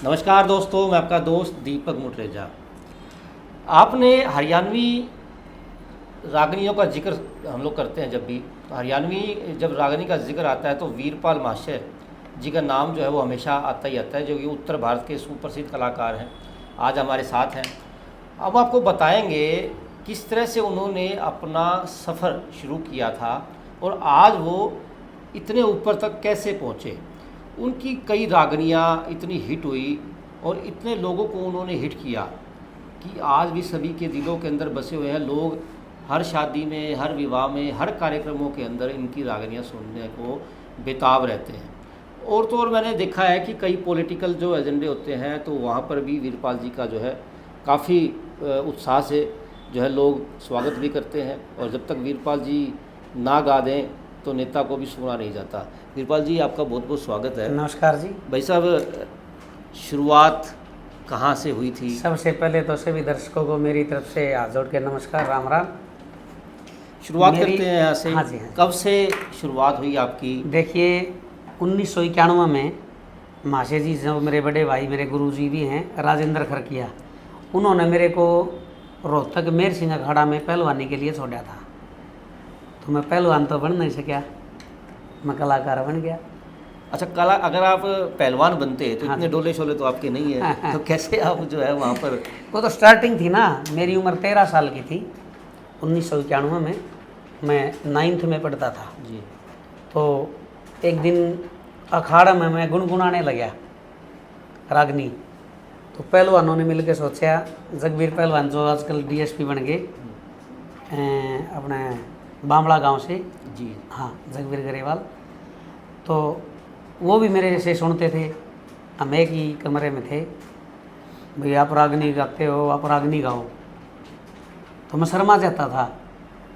नमस्कार दोस्तों, मैं आपका दोस्त दीपक मुटरेजा। आपने हरियाणवी रागनियों का जिक्र हम लोग करते हैं जब भी, तो हरियाणवी जब रागनी का जिक्र आता है तो वीरपाल महाशय जी का नाम जो है वो हमेशा आता ही आता है, जो कि उत्तर भारत के सुप्रसिद्ध कलाकार हैं। आज हमारे साथ हैं। अब आपको बताएंगे किस तरह से उन्होंने अपना सफ़र शुरू किया था और आज वो इतने ऊपर तक कैसे पहुँचे। उनकी कई रागनियाँ इतनी हिट हुई और इतने लोगों को उन्होंने हिट किया कि आज भी सभी के दिलों के अंदर बसे हुए हैं। लोग हर शादी में, हर विवाह में, हर कार्यक्रमों के अंदर इनकी रागनियाँ सुनने को बेताब रहते हैं। और तो और मैंने देखा है कि कई पॉलिटिकल जो एजेंडे होते हैं तो वहाँ पर भी वीरपाल जी का जो है काफ़ी उत्साह से जो है लोग स्वागत भी करते हैं। और जब तक वीरपाल जी ना गा दें तो नेता को भी सुना नहीं जाता। वीरपाल जी, आपका बहुत बहुत स्वागत है। नमस्कार जी। भाई साहब, शुरुआत कहाँ से हुई थी? सबसे पहले तो सभी दर्शकों को मेरी तरफ से हाथ जोड़ के नमस्कार, राम राम। शुरुआत करते हैं यहाँ से। हाँ जी, हाँ। कब से शुरुआत हुई आपकी? देखिए, 1991 में माशे जी, जो मेरे बड़े भाई, मेरे गुरुजी भी हैं, राजेंद्र खरकिया, उन्होंने मेरे को रोहतक मेर सिंह अखाड़ा में पहलवानी के लिए छोड़ा था। तो मैं पहलवान तो बन नहीं सका, मैं कलाकार बन गया। अच्छा, कला अगर आप पहलवान बनते तो हाँ इतने डोले शोले तो आपके नहीं है, तो कैसे आप जो है वहाँ पर? वो तो स्टार्टिंग थी ना। मेरी उम्र 13 साल की थी 1991 में। मैं 9th में पढ़ता था जी। तो एक दिन अखाड़ा में मैं गुनगुनाने लगा रागनी। तो पहलवानों ने मिलकर सोचा, जगबीर पहलवान जो आजकल डीएसपी बन गए अपने बामड़ा गांव से, जी हाँ, जगबीर गरेवाल, तो वो भी मेरे जैसे सुनते थे। हम एक ही कमरे में थे। भाई आप रागनी गाते हो, आप रागनी गाओ। तो मैं शर्मा जाता था।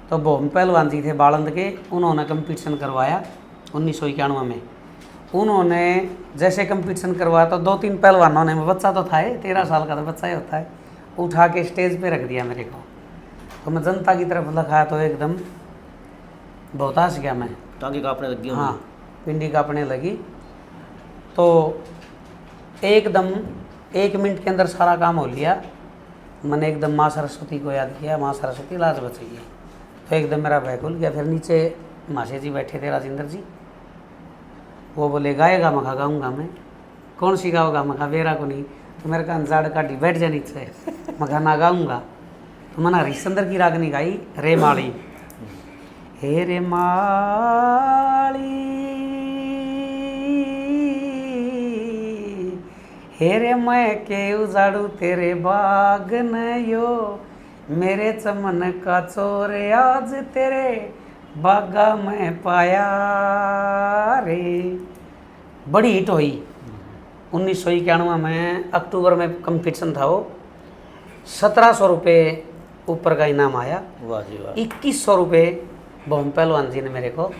तो भोम पहलवान जी थे बालंद के, उन्होंने कंपटीशन करवाया 1991 में। उन्होंने जैसे कंपटीशन करवाया तो 2-3 पहलवानों ने, बच्चा तो था, 13 साल का तो बच्चा ही होता है, उठा के स्टेज पे रख दिया मेरे को। तो मैं जनता की तरफ लगा तो एकदम बहुत हंस गया मैं। टांगे कांपने लग गई? हाँ, पिंडी कांपने लगी। तो एकदम 1 मिनट के अंदर सारा काम हो लिया। मैंने एकदम माँ सरस्वती को याद किया, माँ सरस्वती लाज बचाइए। तो एकदम मेरा भय खुल गया। फिर नीचे माशे जी बैठे थे, राजेंद्र जी, वो बोले गाएगा? मैं कहा गाऊँगा। मैं कौन सी गाओगा? मैं कहा बेरा को नहीं। तो मेरे का अंजाड़ काटी, बैठ जा नीचे। मैं कहा ना गाऊँगा। तो मैंने हरिश्चंद्र की रागनी गाई, रे माड़ी। हे रे माड़ी, हे रे मैं के उजाड़ू तेरे बाग नयो, मेरे चमन का चोर आज तेरे बागा में पाया रे। बड़ी हिट हुई 1991 में। अक्टूबर में कंपटीशन था वो। 1700 रुपये ऊपर का इनाम आया। वाह जी वाह। 2100 रुपये भोम पहलवान जी ने मेरे को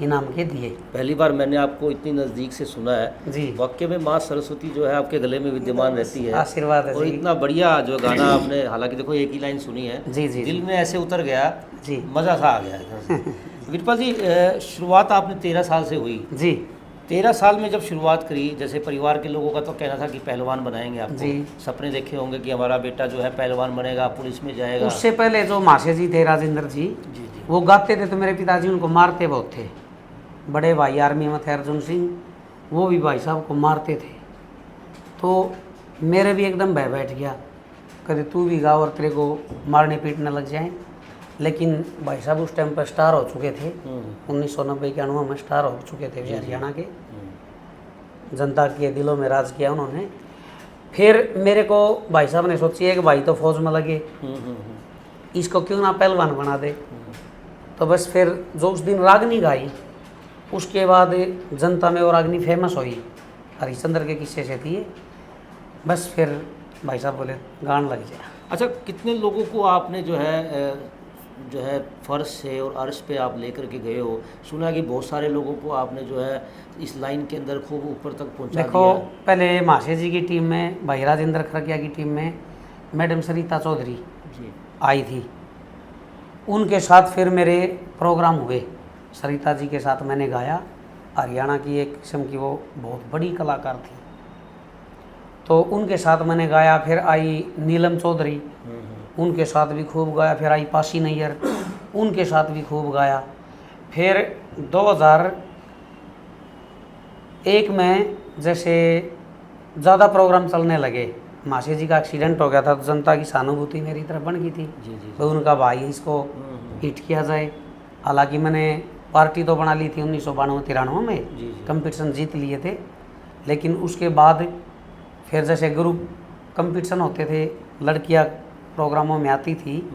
इनाम के दिए। पहली बार मैंने आपको इतनी नज़दीक से सुना है जी। वाकई में माँ सरस्वती जो है आपके गले में विद्यमान रहती है। आशीर्वाद है और जी। इतना बढ़िया जो गाना आपने, हालांकि देखो एक ही लाइन सुनी है, जी जी दिल में ऐसे उतर गया जी। मज़ा सा आ गया। वीरपाल जी, शुरुआत आपने 13 साल से हुई जी। 13 साल में जब शुरुआत करी, जैसे परिवार के लोगों का तो कहना था कि पहलवान बनाएंगे आपको, जी। सपने देखे होंगे कि हमारा बेटा जो है पहलवान बनेगा, पुलिस में जाएगा। उससे पहले जो माशे जी थे, राजेंद्र जी, जी जी। वो गाते थे तो मेरे पिताजी उनको मारते बहुत थे। बड़े भाई आर्मी में थे अर्जुन सिंह, वो भी भाई साहब को मारते थे। तो मेरे भी एकदम भय बैठ गया, कभी तू भी गा और तेरे को मारने पीटने लग जाए। लेकिन भाई साहब उस टाइम पर स्टार हो चुके थे। 1990-91 में स्टार हो चुके थे वे हरियाणा के। जनता के दिलों में राज किया उन्होंने। फिर मेरे को भाई साहब ने सोची, एक भाई तो फौज में लगे, इसको क्यों ना पहलवान बना दे। तो बस फिर जो उस दिन रागनी गाई, उसके बाद जनता में वो रागनी फेमस हुई। हरिश्चंद्र के किस्से से थी। बस फिर भाई साहब बोले गान लग जाए। अच्छा, कितने लोगों को आपने जो है फर्श से और अर्श पे आप लेकर के गए हो? सुना कि बहुत सारे लोगों को आपने जो है इस लाइन के अंदर खूब ऊपर तक पहुंचा दिया। देखो, पहले माशे जी की टीम में, भाई राजेंद्र खरकिया की टीम में मैडम सरिता चौधरी जी आई थी। उनके साथ फिर मेरे प्रोग्राम हुए। सरिता जी के साथ मैंने गाया। हरियाणा की एक किस्म की वो बहुत बड़ी कलाकार थी। तो उनके साथ मैंने गाया। फिर आई नीलम चौधरी, उनके साथ भी खूब गाया। फिर आई पाशी नैयर, उनके साथ भी खूब गाया। फिर 2001 में जैसे ज़्यादा प्रोग्राम चलने लगे, मासी जी का एक्सीडेंट हो गया था तो जनता की सहानुभूति मेरी तरफ बन गई थी। जी जी तो उनका भाई इसको हिट किया जाए। हालांकि मैंने पार्टी तो बना ली थी 1992-93 में, जी। कंपटीशन जीत लिए थे। लेकिन उसके बाद फिर जैसे ग्रुप कंपटीशन होते थे, लड़कियां प्रोग्रामों में आती थी,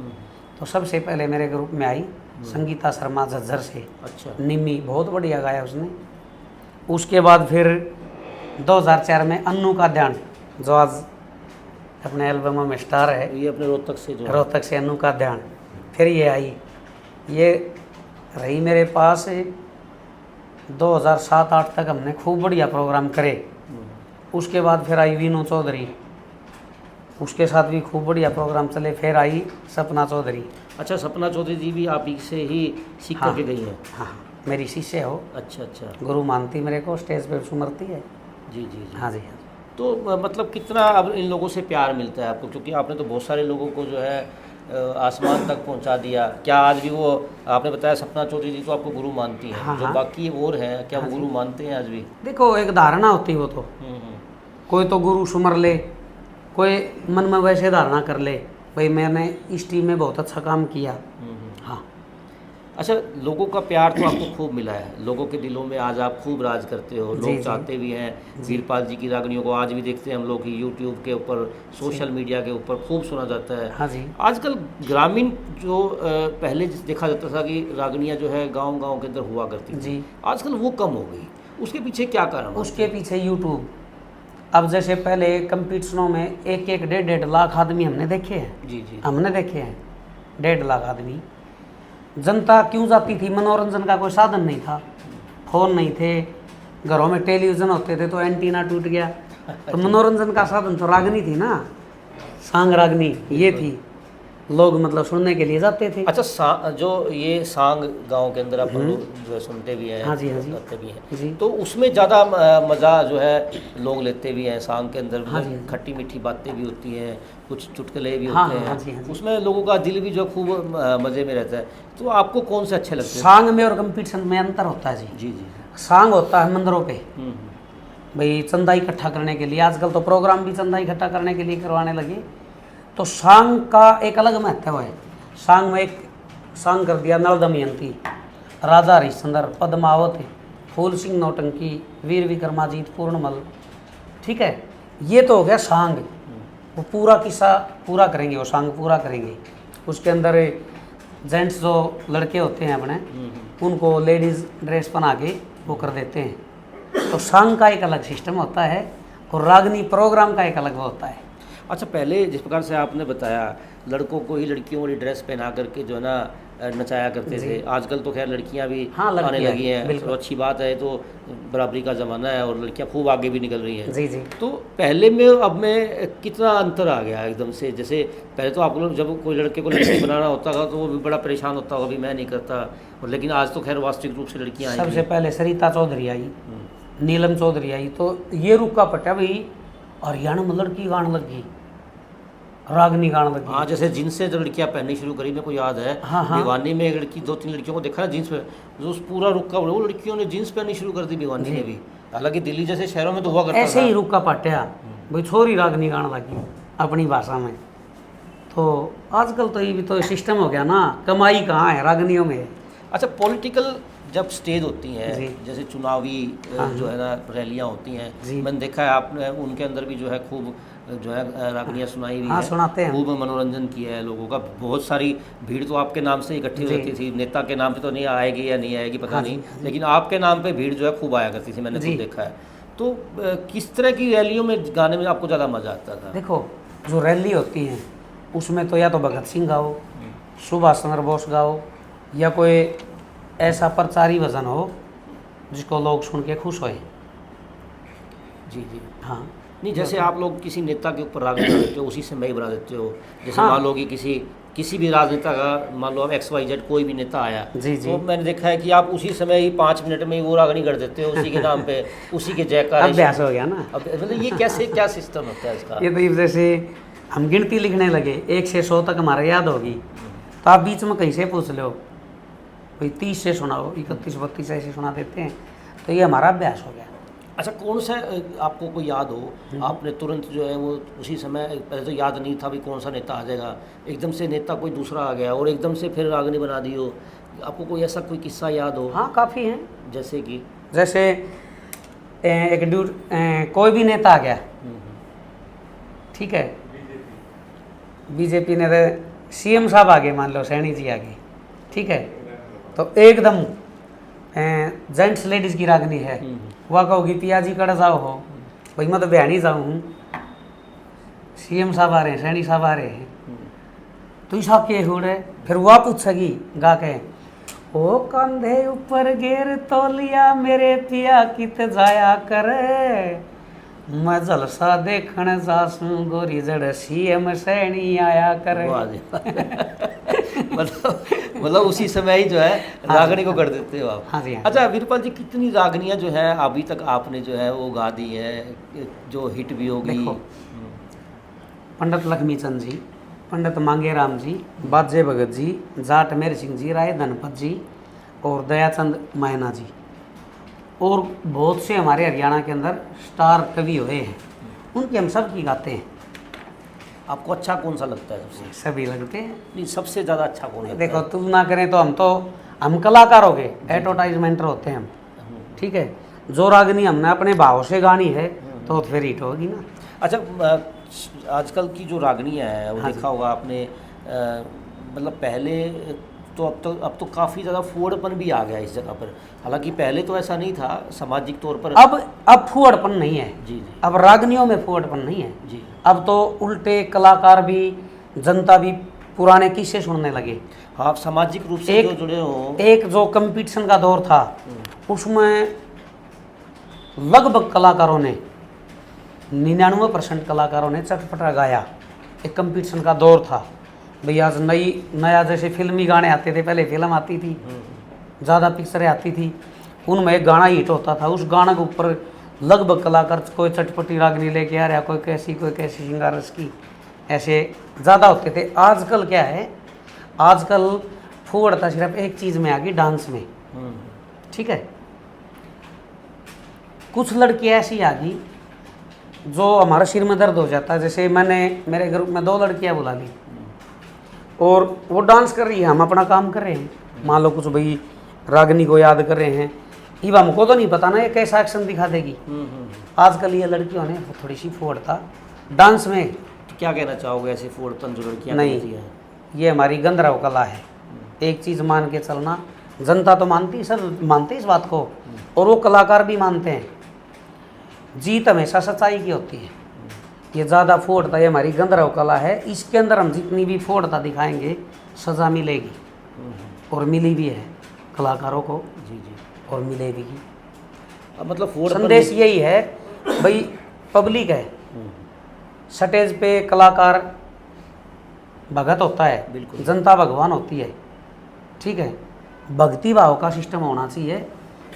तो सबसे पहले मेरे ग्रुप में आई संगीता शर्मा झज्जर से। अच्छा। निम्मी बहुत बढ़िया गाया उसने। उसके बाद फिर 2004 में अन्नू का ध्यान, जो आज अपने एल्बम में स्टार है, ये अपने रोहतक से जो है। रोहतक से अन्नू का ध्यान, फिर ये आई। ये रही मेरे पास 2007-08 तक हमने खूब बढ़िया प्रोग्राम करे। उसके बाद फिर आई वीनू चौधरी, उसके साथ भी खूब बढ़िया प्रोग्राम चले। फिर आई सपना चौधरी। अच्छा, सपना चौधरी जी भी आप ही से ही सीख हाँ। करके गई हैं? हाँ, मेरी शिष्य हो, अच्छा अच्छा। गुरु मानती मेरे को, स्टेज पे सुमरती है। जी जी जी। हाँ जी, हाँ। तो मतलब कितना अब इन लोगों से प्यार मिलता है आपको, क्योंकि आपने तो बहुत सारे लोगों को जो है आसमान तक पहुंचा दिया। क्या आज भी वो, आपने बताया सपना चौधरी जी तो आपको गुरु मानती हैं, हाँ, जो हाँ। बाकी और हैं क्या हाँ वो जी। गुरु मानते हैं आज भी? देखो, एक धारणा होती है वो तो, कोई तो गुरु सुमर ले, कोई मन में वैसे धारणा कर ले भाई मैंने इस टीम में बहुत अच्छा काम किया। हाँ। अच्छा, लोगों का प्यार तो आपको खूब मिला है, लोगों के दिलों में आज आप खूब राज करते हो, जी, लोग जी। चाहते भी हैं। वीरपाल जी की रागनियों को आज भी देखते हैं हम लोग यूट्यूब के ऊपर, सोशल मीडिया के ऊपर खूब सुना जाता है। हाँ जी। आजकल ग्रामीण जो पहले देखा जाता था कि रागनियाँ जो है गांव गांव के अंदर हुआ करती थी, जी। आजकल वो कम हो गई। उसके पीछे क्या कारण है? उसके पीछे यूट्यूब। अब जैसे पहले कंपटीशनों में 1-1, 1.5 लाख आदमी हमने देखे हैं। जी जी। हमने देखे हैं 1.5 लाख आदमी। जनता क्यों जाती थी? मनोरंजन का कोई साधन नहीं था, फोन नहीं थे, घरों में टेलीविज़न होते थे तो एंटीना टूट गया। तो मनोरंजन का साधन तो रागनी थी ना, सांग रागनी ये थी, लोग मतलब सुनने के लिए जाते थे। अच्छा, जो ये सांग गांव के अंदर अपन लोग जो है सुनते भी हैं, हाँ जी, हाँ जी। करते भी हैं, जी। तो उसमें ज़्यादा मज़ा जो है लोग लेते भी हैं। सांग के अंदर हाँ जी, हाँ जी। खट्टी मीठी बातें भी होती हैं, कुछ चुटकुले भी हाँ, होते हैं। हाँ जी, हाँ जी। उसमें लोगों का दिल भी जो खूब मज़े में रहता है। तो आपको कौन से अच्छे लगते हैं? सांग में और कंपटीशन में अंतर होता है जी। जी जी। सांग होता है मंदिरों पे, हम्म। भाई चंदा इकट्ठा करने के लिए। आजकल तो प्रोग्राम भी चंदा इकट्ठा करने के लिए करवाने लगे। तो सांग का एक अलग महत्व है। सांग में एक सांग कर दिया नल दमयंती, राजा हरिश्चंद्र, पद्मावत, फूल सिंह नौटंकी, वीर विक्रमाजीत, पूर्णमल, ठीक है। ये तो हो गया सांग। वो पूरा किस्सा पूरा करेंगे, वो सांग पूरा करेंगे। उसके अंदर जेंट्स जो लड़के होते हैं अपने, उनको लेडीज़ ड्रेस बना के वो कर देते हैं। तो सांग का एक अलग सिस्टम होता है और रागनी प्रोग्राम का एक अलग वो होता है। अच्छा, पहले जिस प्रकार से आपने बताया लड़कों को ही लड़कियों वाली ड्रेस पहना करके जो है ना नचाया करते थे, आजकल तो खैर लड़कियां भी हाँ, आने लड़कियां लगी हैं। बिल्कुल। तो अच्छी बात है, तो बराबरी का ज़माना है और लड़कियां खूब आगे भी निकल रही हैं। जी जी। तो पहले में अब में कितना अंतर आ गया एकदम से। जैसे पहले तो आप लोग जब कोई लड़के को लड़की बनाना होता था तो वो भी बड़ा परेशान होता होगा, अभी मैं नहीं करता, और लेकिन आज तो खैर वास्तविक रूप से लड़कियाँ आई सबसे हैं। पहले सरिता चौधरी आई, नीलम चौधरी आई, तो ये रुका पटा भाई हरियाणा में लड़की गाने लगी, रागनी गाने लगी। हाँ, जैसे जीन्स से जब लड़कियाँ पहननी शुरू करी, मेरे को याद है हाँ, हाँ। भिवानी में एक लड़की, 2-3 लड़कियों को देखा ना जीन्स पे, जो उस पूरा रुका, वो लड़कियों ने जीन्स पहननी शुरू कर दी भिवानी में भी। हालांकि दिल्ली जैसे शहरों में तो हुआ करता ऐसे था। ही रुका पटा भाई छोरी रागनी गाने लगी अपनी भाषा में। तो आजकल तो ये भी तो सिस्टम हो गया ना, कमाई कहाँ है रागनियों में। अच्छा, पॉलिटिकल जब स्टेज होती हैं, जी। जैसे चुनावी हाँ। जो है ना रैलियां होती हैं, जी। मैंने देखा है आपने उनके अंदर भी जो है खूब जो है रागनियाँ सुनाई हुई हाँ, है, सुनाते हैं। खूब मनोरंजन किया है लोगों का। बहुत सारी भीड़ तो आपके नाम से इकट्ठी जी। रहती थी, नेता के नाम पे तो नहीं आएगी या नहीं आएगी पता हाँ जी, नहीं, हाँ जी। लेकिन आपके नाम पे भीड़ जो है खूब आया करती थी, मैंने जी। खुद देखा है। तो किस तरह की रैलियों में गाने में आपको ज़्यादा मज़ा आता था? देखो, जो रैली होती हैं उसमें तो या तो भगत सिंह गाओ, सुभाष चंद्र बोस गाओ, या कोई ऐसा प्रचारी भजन हो जिसको लोग सुन के खुश होए। जी जी। हाँ। नहीं, जैसे आप लोग किसी नेता के ऊपर राग बना देते हो, उसी से मैं ही बना देते हो। जैसे हाँ। मान लो कि किसी किसी भी राजनेता का, मान लो अब XYZ कोई भी नेता आया, जी, जी। तो मैंने देखा है कि आप उसी समय ही 5 मिनट में ही वो रागनी कर देते हो उसी के नाम पे, उसी के जयकार। अभ्यास हो गया ना। अब मतलब ये कैसे, क्या सिस्टम होता है इसका? ये तो जैसे हम गिनती लिखने लगे 1 से 100 तक हमारा याद होगी, तो आप बीच में कहीं से पूछ लो भाई 30 से सुनाओ, 31 32 ऐसे सुना देते हैं, तो ये हमारा अभ्यास हो गया। अच्छा, कौन सा आपको कोई याद हो, आपने तुरंत जो है वो उसी समय, पहले तो याद नहीं था भी कौन सा नेता आ जाएगा, एकदम से नेता कोई दूसरा आ गया और एकदम से फिर रागनी बना दी हो, आपको कोई ऐसा कोई किस्सा याद हो? हाँ, काफ़ी हैं। जैसे कि जैसे कोई भी नेता आ गया, ठीक है, बीजेपी ने CM साहब आगे, मान लो सैनी जी आगे, ठीक है, तो एकदम जेंट्स लेडीज़ की रागनी है, वह कहोगी पिया जी कड़ जाओ हो, भाई मैं तो बयान ही जाऊँ हूँ, CM साहब आ रहे हैं, सैनी साहब आ रहे हैं, तो इस साहब के हो रहे, फिर वह पूछेगी गा के, ओ कंधे ऊपर गेर तोलिया मेरे पिया कित जाया करे, मैं जलसा देखण जासूं गोरी जड़ CM सैनी आया करे। वाह जी। मतलब उसी समय ही जो है रागनी को कर देते हो आप। हाँ जी, हाँ। अच्छा वीरपाल जी, कितनी रागनियाँ जो है अभी तक आपने जो है वो गा दी है, जो हिट भी होगी? देखो, पंडित लक्ष्मीचंद जी, पंडित मांगेराम जी, बाजे भगत जी, जाट मेर सिंह जी, राय धनपत जी और दयाचंद मैना जी, और बहुत से हमारे हरियाणा के अंदर स्टार कवि हुए हैं, उनके हम सब की गाते हैं। आपको अच्छा कौन सा लगता है सबसे? सभी लगते हैं। नहीं, सबसे ज़्यादा अच्छा कौन लगता देखो, है? तुम ना करें तो हम कलाकार हो गए, एडवर्टाइजमेंटर होते हैं हम, ठीक है, जो रागनी हमने अपने भाव से गानी है तो फिर हिट होगी ना। अच्छा, आजकल की जो रागनियाँ हैं वो हाँ देखा होगा आपने, मतलब पहले तो अब तो काफ़ी ज़्यादा फूहड़पन भी आ गया इस जगह पर, हालांकि पहले तो ऐसा नहीं था सामाजिक तौर पर। अब फूहड़पन नहीं है जी जी अब रागनियों में फूहड़पन नहीं है जी। अब तो उल्टे कलाकार भी, जनता भी पुराने किस्से सुनने लगे। हाँ, सामाजिक रूप से जो जुड़े हो। एक जो कंपटीशन का दौर था उसमें लगभग कलाकारों ने 99% कलाकारों ने चटपटा गाया। एक कंपटीशन का दौर था भैया, आज नया जैसे फिल्मी गाने आते थे, पहले फिल्म आती थी, ज़्यादा पिक्चरें आती थी, उनमें एक गाना हिट होता था, उस गाना के ऊपर लगभग कलाकार कोई चटपटी रागनी लेके आ रहा, कोई कैसी श्रृंगारस की, ऐसे ज़्यादा होते थे। आजकल क्या है, आजकल फूहड़ता सिर्फ एक चीज़ में आ गई, डांस में, ठीक है। कुछ लड़की ऐसी आ गई जो हमारा सिर में दर्द हो जाता है, जैसे मैंने मेरे ग्रुप में 2 लड़कियां बुला ली और वो डांस कर रही है, हम अपना काम कर रहे हैं, मान लो कुछ भाई रागनी को याद कर रहे हैं, ये हमको तो नहीं पता ना ये कैसा एक्शन दिखा देगी। आजकल ये लड़कियों ने थोड़ी सी फूहड़ता डांस में। तो क्या कहना चाहोगे ऐसे फूहड़पन जो लड़कियाँ नहीं, करती हैं? ये हमारी गंधर्व कला है। एक चीज़ मान के चलना, जनता तो मानती, सब मानते इस बात को, और वो कलाकार भी मानते हैं, जीत हमेशा सच्चाई की होती है। ये ज़्यादा फूहड़ता, ये हमारी गंधर्व कला है, इसके अंदर हम जितनी भी फूहड़ता दिखाएंगे सज़ा मिलेगी, और मिली भी है कलाकारों को। जी जी। और मिलेगी। अब मतलब फूहड़पन संदेश यही है भाई, पब्लिक है, स्टेज पे कलाकार भगत होता है, बिल्कुल। जनता भगवान होती है, ठीक है। भक्ति भाव का सिस्टम होना चाहिए।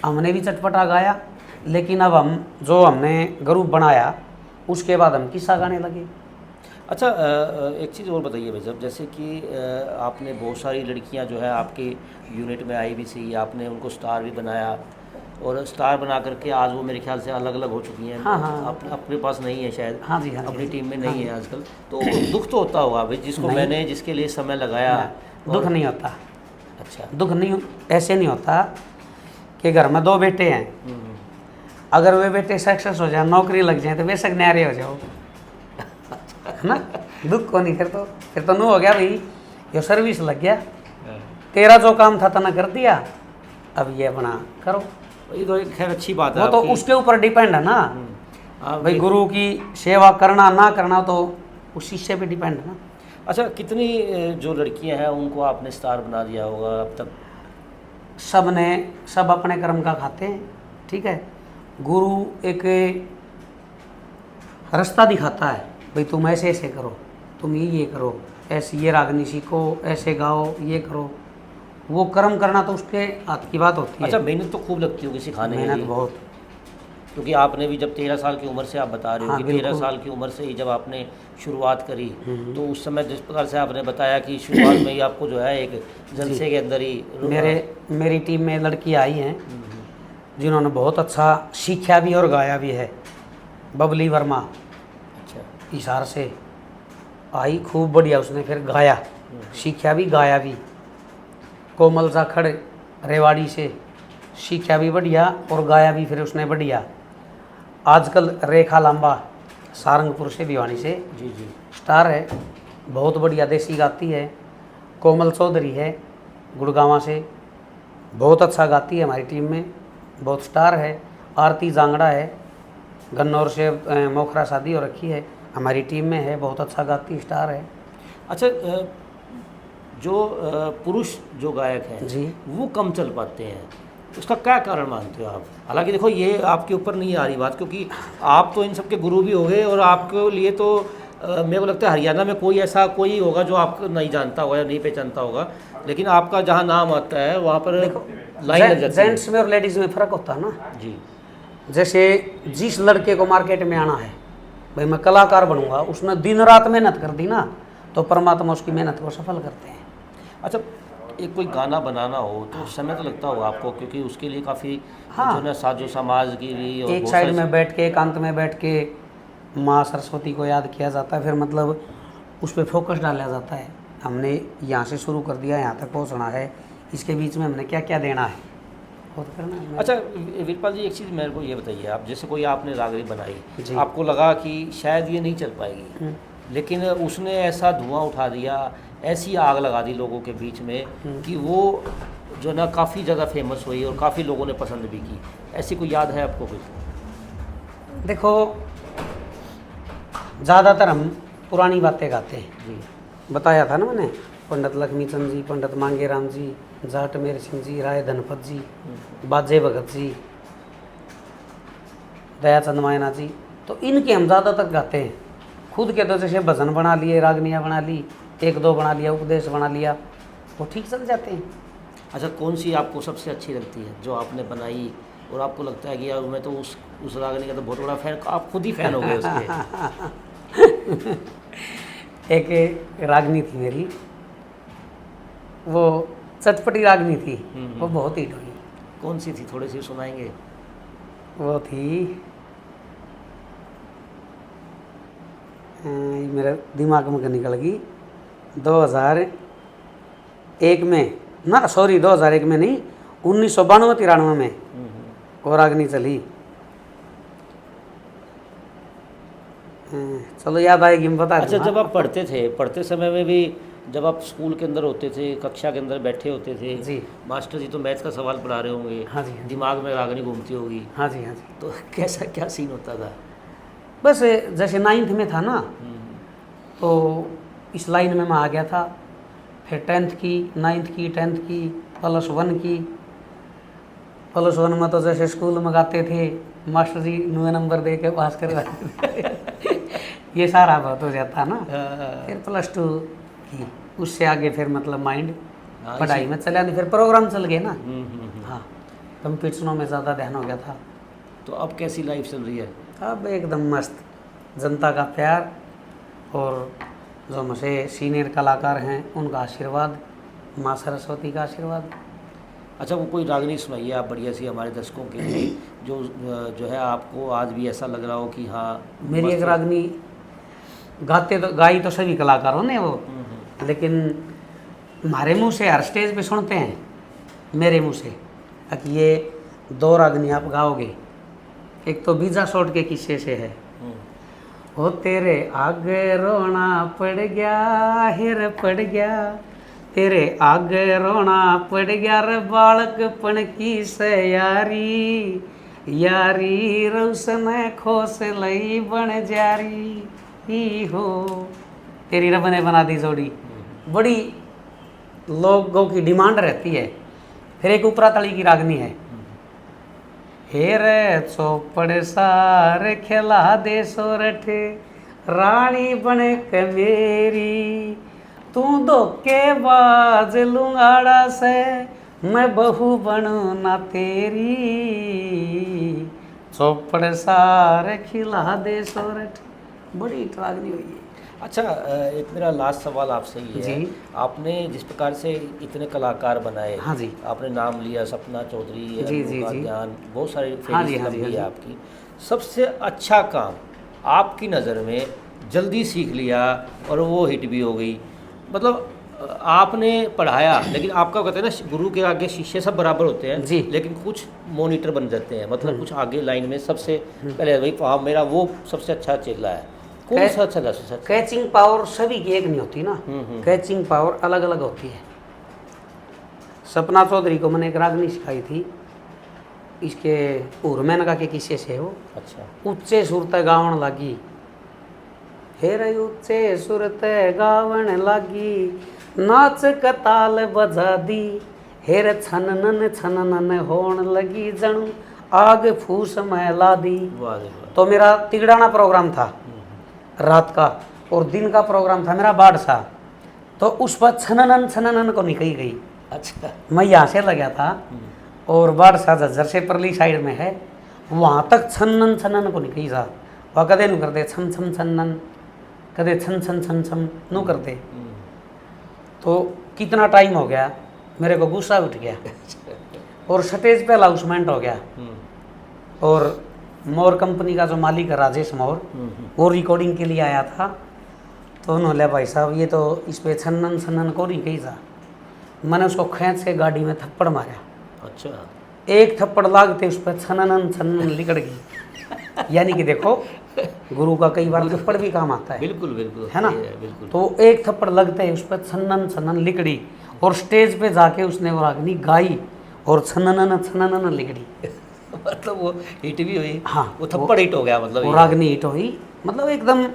हमने भी चटपटा गाया, लेकिन अब जो हमने ग्रुप बनाया उसके बाद हम किस्सा गाने लगे। अच्छा, एक चीज़ और बताइए भाई साहब, जैसे कि आपने बहुत सारी लड़कियां जो है आपके यूनिट में आई भी सी, आपने उनको स्टार भी बनाया, और स्टार बना करके आज वो मेरे ख्याल से अलग अलग हो चुकी हैं। हाँ, हाँ। अपने पास नहीं है शायद। हाँ जी, हाँ जी, अपनी हाँ जी। टीम में हाँ नहीं जी। है आजकल। तो दुख तो होता होगा भाई, जिसको नहीं। मैंने जिसके लिए समय लगाया। दुख नहीं होता। अच्छा। दुख नहीं, ऐसे नहीं होता कि घर में 2 बेटे हैं, अगर वे बेटे सक्सेस हो जाए, नौकरी लग जाए, तो बेशक न्यारे हो जाओ, है ना। दुख को नहीं, फिर तो नू हो गया भाई, ये सर्विस लग गया, तेरा जो काम था तना कर दिया, अब ये अपना करो। ये तो एक खैर अच्छी बात है वो तो आपकी। उसके ऊपर डिपेंड है ना हाँ, भाई, गुरु की सेवा करना ना करना तो उस शिष्य पे डिपेंड है ना। अच्छा, कितनी जो लड़कियां हैं उनको आपने स्टार बना दिया होगा अब तक? सब अपने कर्म का खाते हैं, ठीक है। गुरु एक रास्ता दिखाता है भाई, तुम ऐसे ऐसे करो, तुम ये करो, ऐसी ये रागनी सीखो, ऐसे गाओ, ये करो, वो कर्म करना तो उसके हाथ की बात होती है। अच्छा, मेहनत तो खूब लगती होगी सिखाने के मेहनत लिए, बहुत। क्योंकि आपने भी जब 13 साल की उम्र से आप बता रहे हो हाँ, कि 13 बिल्कुल। साल की उम्र से ही जब आपने शुरुआत करी, तो उस समय जिस प्रकार से आपने बताया कि शुरुआत में ही आपको जो है एक जलसे के अंदर ही मेरी टीम में लड़की आई हैं जिन्होंने बहुत अच्छा सीखा भी और गाया भी है। बबली वर्मा अच्छा, हिसार से आई, खूब बढ़िया उसने फिर गाया, सीखा भी गाया भी। कोमल जाखड़ रेवाड़ी से सीखा भी बढ़िया और गाया भी फिर उसने बढ़िया। आजकल रेखा लांबा सारंगपुर से भिवानी से जी जी, स्टार है, बहुत बढ़िया देसी गाती है। कोमल चौधरी है गुड़गांव से, बहुत अच्छा गाती है, हमारी टीम में बहुत स्टार है। आरती जांगड़ा है, गन्नौर से मोखरा शादी हो रखी है, हमारी टीम में है, बहुत अच्छा गाती स्टार है। अच्छा, जो पुरुष जो गायक हैं जी। वो कम चल पाते हैं, उसका क्या कारण मानते हो आप? हालांकि देखो ये आपके ऊपर नहीं आ रही बात, क्योंकि आप तो इन सब के गुरु भी हो गए, और आपके लिए तो मेरे को लगता है हरियाणा में कोई ऐसा कोई होगा जो आपको नहीं जानता होगा या नहीं पहचानता होगा, लेकिन आपका जहाँ नाम आता है वहाँ पर लाइन लग जाती है। जेंट्स में और लेडीज़ में फ़र्क होता है ना। जी, जैसे जिस लड़के को मार्केट में आना है, भाई मैं कलाकार बनूंगा, उसने दिन रात मेहनत कर दी ना, तो परमात्मा उसकी मेहनत को सफल करते हैं। अच्छा, एक कोई गाना बनाना हो तो समय तो लगता होगा आपको, क्योंकि उसके लिए काफ़ी हाँ। जो ना साजो समाज की भी और एक बहुत साइड सारी- में बैठ के, एकांत में बैठ के माँ सरस्वती को याद किया जाता है, फिर मतलब उस पर फोकस डाला जाता है। हमने यहाँ से शुरू कर दिया, यहाँ तक पहुँचना है, इसके बीच में हमने क्या क्या देना है, वो तो करना है। अच्छा वीरपाल जी, एक चीज़ मेरे को ये बताइए, आप जैसे कोई आपने रागनी जी। बनाई, आपको लगा कि शायद ये नहीं चल पाएगी, लेकिन उसने ऐसा धुआं उठा दिया, ऐसी आग लगा दी लोगों के बीच में कि वो जो ना काफ़ी ज़्यादा फेमस हुई और काफ़ी लोगों ने पसंद भी की। ऐसी कोई याद है आपको कुछ? देखो, ज़्यादातर हम पुरानी बातें गाते हैं। जी, बताया था ना मैंने, पंडित लक्ष्मीचंद जी, पंडित मांगेराम जी, जाट मेर सिंह जी, राय धनपत जी, बाजे भगत जी, दयाचंद मायना जी, तो इनके हम ज़्यादातर गाते हैं। खुद के तो जैसे भजन बना लिए, रागनियाँ बना ली, एक दो बना लिया, उपदेश बना लिया, वो ठीक चल जाते हैं। अच्छा, कौन सी आपको सबसे अच्छी लगती है जो आपने बनाई और आपको लगता है कि यार मैं तो उस रागनी का तो बहुत बड़ा फैन, आप खुद ही फैन हो गए उसके? एक रागनी थी मेरी, वो चटपटी रागनी थी, वो बहुत हिट हुई। कौन सी थी, थोड़ी सी सुनाएंगे? वो थी मेरे दिमाग में निकल गई, 2001 में ना, सॉरी 2001 में नहीं, 1992-93 में वो रागनी चली। चलो याद आएगी, मैं बता अच्छा, दूंगा। जब आप पढ़ते थे, पढ़ते समय में भी जब आप स्कूल के अंदर होते थे, कक्षा के अंदर बैठे होते थे, जी। मास्टर जी तो मैथ्स का सवाल पढ़ा रहे होंगे, हाँ जी, हाँ जी। दिमाग में रागनी घूमती होगी, हाँ जी, हाँ जी। तो कैसा क्या सीन होता था? बस जैसे 9th में था ना, तो इस लाइन में मैं आ गया था, फिर 10th की, 9th की, 10th की, +1 की। +1 में तो जैसे स्कूल में गाते थे, मास्टर जी 9 नंबर दे के पास करवाते थे। ये सारा बात हो जाता ना। फिर +2 की, उससे आगे फिर मतलब माइंड हाँ, पढ़ाई में चला नहीं, फिर प्रोग्राम चल गए ना। हम्म। हाँ, कंपटीशनों में ज़्यादा ध्यान हो गया था। तो अब कैसी लाइफ चल रही है? अब एकदम मस्त, जनता का प्यार और जो मुझे सीनियर कलाकार हैं उनका आशीर्वाद, माँ सरस्वती का आशीर्वाद। अच्छा, वो कोई रागनी सुनाइए आप बढ़िया सी हमारे दर्शकों के लिए, जो है आपको आज भी ऐसा लग रहा हो कि हाँ मेरी मस्त एक है। रागनी गाई तो सभी कलाकारों ने वो, लेकिन हमारे मुंह से हर स्टेज पे सुनते हैं, मेरे मुंह से कि ये 2 रागनी आप गाओगे। एक तो बीजा शॉट के किस्से से है, ओ तेरे आगे रोना पड़ गया, हिर पड़ गया, तेरे आगे रोना पड़ गया रे बालकपन की से यारी, यारी रोशन खोस लई बन जारी ही हो। तेरी रब ने बना दी जोड़ी, बड़ी लोगों की डिमांड रहती है। फिर एक उपरा तली की रागनी है, हेर चौपड़ सार खिला दे सोरठ, रानी बन के मेरी, तू धोखेबाज लुंगाड़ा से मैं बहू बनूं ना तेरी, चौपड़ सारे खिला दे सोरठ। बड़ी रागनी हुई है। अच्छा, एक मेरा लास्ट सवाल आपसे ही है। जी। आपने जिस प्रकार से इतने कलाकार बनाए, हाँ जी। आपने नाम लिया सपना चौधरी, जी, जी, अनुका जी। ज्ञान, बहुत सारी हाँ जी, फेरी हाँ जी, लंबी है हाँ जी। आपकी। सबसे अच्छा काम आपकी नज़र में जल्दी सीख लिया और वो हिट भी हो गई, मतलब आपने पढ़ाया लेकिन आपका कहते हैं ना, गुरु के आगे शिष्य सब बराबर होते हैं जी। लेकिन कुछ मॉनिटर बन जाते हैं, मतलब कुछ आगे लाइन में सबसे पहले भाई हाँ मेरा वो सबसे अच्छा चेला है। कौन सा अच्छा था सबसे अच्छा? कैचिंग पावर सभी की एक नहीं होती ना, कैचिंग पावर अलग अलग होती है। सपना चौधरी को मैंने एक रागनी सिखाई थी, इसके उर्मेनका के किस्से से वो। अच्छा। उच्चे सुर ते गावन लागी, हेर उच्चे सुर ते गावन लागी, नाच कताल बजा दी, हेर छननन होण लगी, जणू आग फूस में ला दी। वाह रे वाह। तो मेरा तिगड़ाना प्रोग्राम था रात का, और दिन का प्रोग्राम था मेरा बादशाह। तो उस पर छननन को निकली गई। अच्छा। मैं यहाँ से लगा था और बादशाह झज्जर से परली साइड में है, वहाँ तक छनन को निकली जा। वह कदे नू करते छम छम छनन, कदे छन छन छन छम नू करते। तो कितना टाइम हो गया, मेरे को गुस्सा उठ गया और स्टेज पे अनाउंसमेंट हो गया। और मोर कंपनी का जो मालिक है राजेश मोर, वो रिकॉर्डिंग के लिए आया था। तो उन्होंने भाई साहब ये तो इस पे छन्नन छन्नन को नहीं कही था। मैंने उसको खींच के गाड़ी में थप्पड़ मारा। अच्छा। एक थप्पड़ लागते उस पर छनन छन्नन लिकड़ गई। यानी कि देखो, गुरु का कई बार थप्पड़ भी काम आता है। बिल्कुल बिल्कुल, है ना। बिल्कुल। तो एक थप्पड़ लगते ही उस पर छन्नन छन्नन लिकड़ी, और स्टेज पे जाके उसने वो रागनी गाई और छन्नन छन्नन लिकड़ी। मतलब वो हिट भी हुई। हाँ, वो थप्पड़ हिट हो गया, मतलब वो ये। रागनी हिट हुई। मतलब एकदम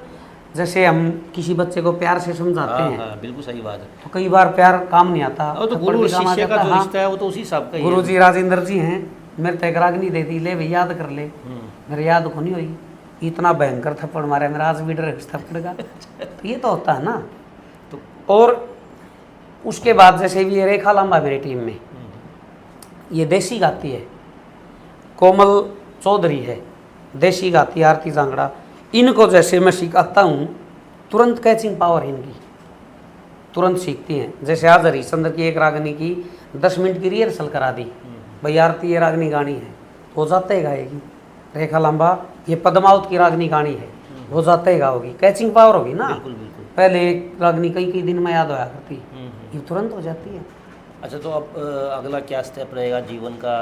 जैसे हम किसी बच्चे को प्यार से समझाते हाँ हैं, हाँ, बिल्कुल सही बात है। तो कई बार प्यार काम नहीं आता, और तो थप्पड़ गुरु भी और काम आ शिष्य का जाता जो है। रिश्ता है वो तो उसी हिसाब का ही है। गुरु जी राजेंद्र जी हैं, मेरे तक रागनी दे दी, ले भाई याद कर ले। मेरे याद को नहीं हुई, इतना भयंकर थप्पड़ मारे मेरा, आज भी डर है उस थप्पड़ का। तो ये तो होता है ना। तो और उसके बाद जैसे भी ये रेखा लांबा मेरी टीम में, ये देसी गाती है, कोमल चौधरी है, देसी गाती है, आरती जांगड़ा। इनको जैसे मैं सिखाता हूँ, तुरंत कैचिंग पावर है इनकी, तुरंत सीखती हैं। जैसे आज हरिश्चंद्र की एक रागनी की 10 मिनट की रिहर्सल करा दी, भाई आरती ये रागनी गानी है, वो जाते ही गाएगी। रेखा लांबा ये पद्मावत की रागनी गानी है, वो जाते ही गाओगी। कैचिंग पावर होगी ना। बिल्कुल बिल्कुल। पहले एक रागनी कई दिन में याद होया करती, ये तुरंत हो जाती है। अच्छा, तो अब अगला क्या स्टेप रहेगा जीवन का,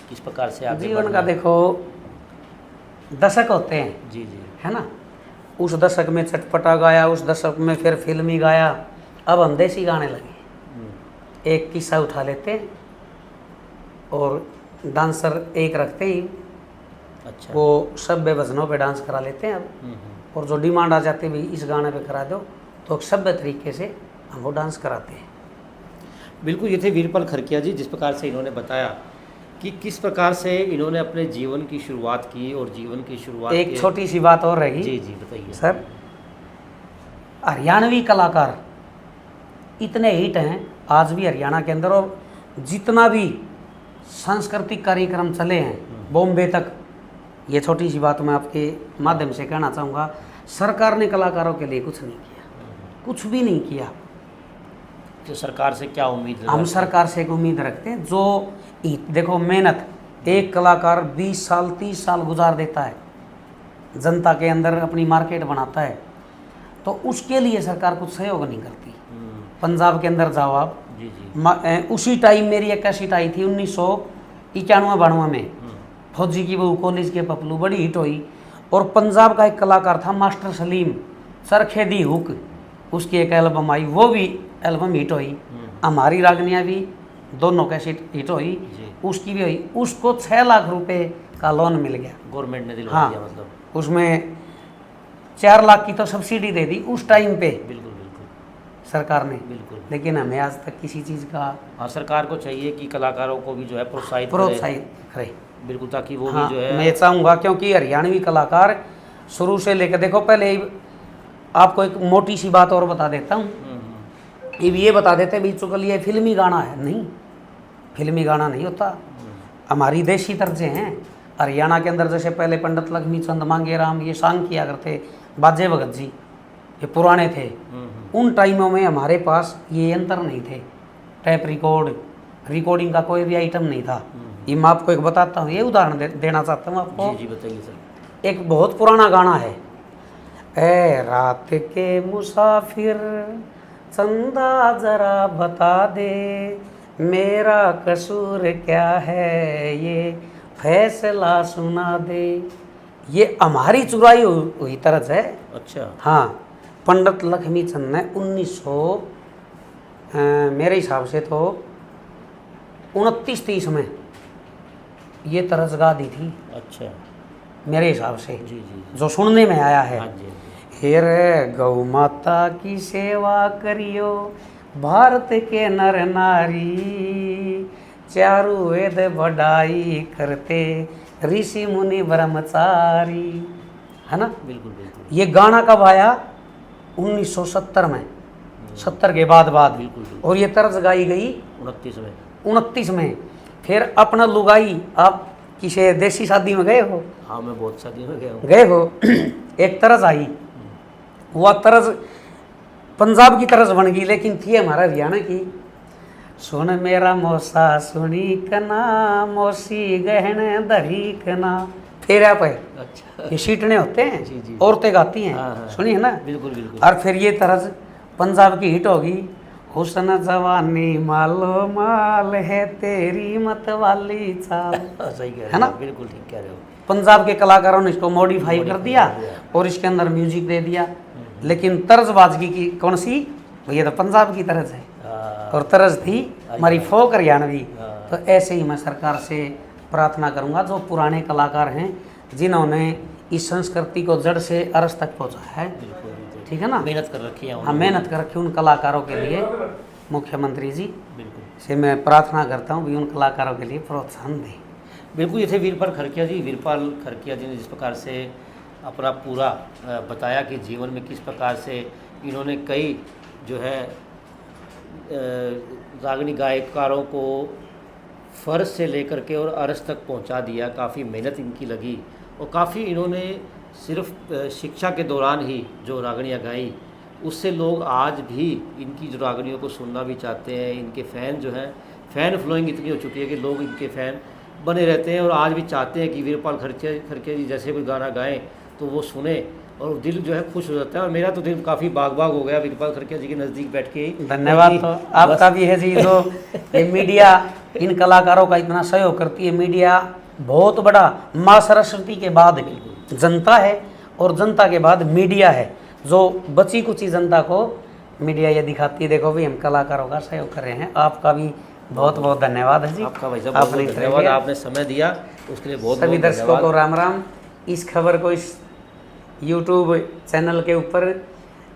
किस प्रकार से आगे जीवन बढ़ना का है? देखो, दशक होते हैं, जी जी। है ना। उस दशक में चटपटा गाया, उस दशक में फिर फिल्मी गाया, अब हम देसी गाने लगे। एक किस्सा उठा लेते हैं और डांसर एक रखते ही, अच्छा। वो सभ्य भजनों पे डांस करा लेते हैं अब। और जो डिमांड आ जाती है भाई इस गाने पे करा दो, तो सभ्य तरीके से हम वो डांस कराते हैं। बिल्कुल, ये थे वीरपाल खरकिया जी, जिस प्रकार से इन्होंने बताया कि किस प्रकार से इन्होंने अपने जीवन की शुरुआत की और जीवन की शुरुआत एक छोटी सी बात और रहेगी। जी जी, बताइए सर, हरियाणवी कलाकार इतने हिट हैं आज भी हरियाणा के अंदर, और जितना भी सांस्कृतिक कार्यक्रम चले हैं बॉम्बे तक, ये छोटी सी बात मैं आपके माध्यम से कहना चाहूँगा, सरकार ने कलाकारों के लिए कुछ नहीं किया, कुछ भी नहीं किया। तो सरकार से क्या उम्मीद हम लगाते सरकार से एक उम्मीद रखते हैं, जो देखो मेहनत, एक कलाकार 20 साल 30 साल गुजार देता है, जनता के अंदर अपनी मार्केट बनाता है, तो उसके लिए सरकार कुछ सहयोग नहीं करती। पंजाब के अंदर जाओ आप, जी जी। उसी टाइम मेरी एक कैसेट आई थी 1991-92 में, फौजी की बहू कॉलेज के पपलू, बड़ी हिट हुई। और पंजाब का एक कलाकार था मास्टर सलीम, चरखे दी हुक, उसकी एक एल्बम आई, वो भी एल्बम हिट हुई। हमारी रागनियाँ भी दोनों कैसेट हिट हुई, उसकी भी हुई। उसको 6 लाख रुपए का लोन मिल गया, गवर्नमेंट ने दिलवा हाँ, दिया, मतलब उसमें 4 लाख की तो सब्सिडी दे दी उस टाइम पे बिल्कुल बिल्कुल सरकार ने। बिल्कुल। लेकिन हमें आज तक किसी चीज़ का हाँ, सरकार को चाहिए कि कलाकारों को भी जो है प्रोत्साहित करे। बिल्कुल, ताकि वो हाँ, भी जो है। मैं चाहूँगा, क्योंकि हरियाणवी कलाकार शुरू से लेकर, देखो पहले ही आपको एक मोटी सी बात और बता देता हूँ। ये बता देते भी चुकल ये फिल्मी गाना है, नहीं, फिल्मी गाना नहीं होता, हमारी देशी तर्जें हैं। हरियाणा के अंदर जैसे पहले पंडित लक्ष्मी चंद मांगे राम ये सांग किया करते, बाजे भगत जी ये पुराने थे, उन टाइमों में हमारे पास ये यंत्र नहीं थे, टैप रिकॉर्डिंग का कोई भी आइटम नहीं था। ये मैं आपको एक बताता हूँ, ये उदाहरण देना चाहता हूँ आपको। जी बताइए सर। एक बहुत पुराना गाना है, ए रात के मुसाफिर चंदा जरा बता दे, मेरा कसूर क्या है ये फैसला सुना दे। ये हमारी चुराई हुई तरज है। अच्छा। हाँ, पंडित लक्ष्मी चंद ने 1900 मेरे हिसाब से तो 29-30 में ये तरज गा दी थी। अच्छा। मेरे हिसाब से जी जी। जो सुनने में आया है। हाँ जी। हे रे गौ माता की सेवा करियो भारत के नर नारी, चारु वेद बढ़ाई करते ऋषि मुनि ब्रह्मचारी, है ना। बिल्कुल बिल्कुल। ये गाना कब आया? 1970 में, 70 के बाद बिल्कुल बिल्कुल। और ये तर्ज गाई गई 29 में। 29 में। फिर अपना लुगाई, आप किसी देसी शादी में गए हो? हाँ मैं बहुत शादियों में गया हूँ। गए हो। एक तरज आई, वह तरज पंजाब की तरज बन गई, लेकिन थी हमारा हरियाणा की। सुन मेरा मौसा सुनी कना, मौसी गहने धरी कना। फिर आप है, अच्छा। ये सीटने होते जी, हैं, जी। औरतें गाती हैं, हाँ, हाँ। सुनी है ना। बिल्कुल बिल्कुल। और फिर ये तरज पंजाब की हिट होगी, हुस्न जवानी मालो माल है तेरी मत वाली चाल। सही कह रहे हो, है ना? बिल्कुल ठीक कह रहे हो। पंजाब के कलाकारों ने इसको मॉडिफाई कर दिया और इसके अंदर म्यूजिक दे दिया, लेकिन तर्जबाजगी की कौन सी? ये तो पंजाब की तरज है हाँ, और तरज थी हमारी फोक हरियाणवी। हाँ। तो ऐसे ही मैं सरकार से प्रार्थना करूंगा, जो पुराने कलाकार हैं जिन्होंने इस संस्कृति को जड़ से अरस तक पहुंचाया है, बिल्कुल बिल्कुल। ठीक है ना, मेहनत कर रखी है हाँ उन्होंने। मेहनत कर रखी उन कलाकारों के लिए मुख्यमंत्री जी बिल्कुल से मैं प्रार्थना करता हूँ भी उन कलाकारों के लिए प्रोत्साहन दें। बिल्कुल। ये थे वीरपाल खरकिया जी। वीरपाल खरकिया जी ने जिस प्रकार से अपना पूरा बताया कि जीवन में किस प्रकार से इन्होंने कई जो है रागनी गायकारों को फ़र्ज से लेकर के और अरस तक पहुंचा दिया। काफ़ी मेहनत इनकी लगी और काफ़ी इन्होंने सिर्फ शिक्षा के दौरान ही जो रागनियाँ गाई, उससे लोग आज भी इनकी जो रागनियों को सुनना भी चाहते हैं। इनके फ़ैन जो हैं, फ़ैन फ्लोइंग इतनी हो चुकी है कि लोग इनके फ़ैन बने रहते हैं और आज भी चाहते हैं कि वीरपाल खरकिया जी जैसे कोई गाना गाएं तो वो सुने और दिल जो है खुश हो जाता है। और मेरा तो दिल काफ़ी बाग बाग हो गया वीरपाल खरकिया जी के नज़दीक बैठ के ही। धन्यवाद तो आपका भी है जी, जो ये मीडिया इन कलाकारों का इतना सहयोग करती है। मीडिया बहुत बड़ा, माँ सरस्वती के बाद जनता है और जनता के बाद मीडिया है, जो बची कुची जनता को मीडिया ये दिखाती है, देखो भी हम कलाकारों का सहयोग कर रहे हैं। आपका भी बहुत बहुत धन्यवाद है जी। आपका भाई साहब आपने बहुत धन्यवाद, आपने समय दिया उसके लिए बहुत सभी बहुत दर्शकों धन्यवाद। को राम राम। इस खबर को इस YouTube चैनल के ऊपर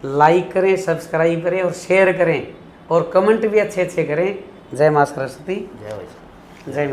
लाइक करें, सब्सक्राइब करें और शेयर करें और कमेंट भी अच्छे अच्छे करें। जय माँ सरस्वती, जय भाई साहब। जय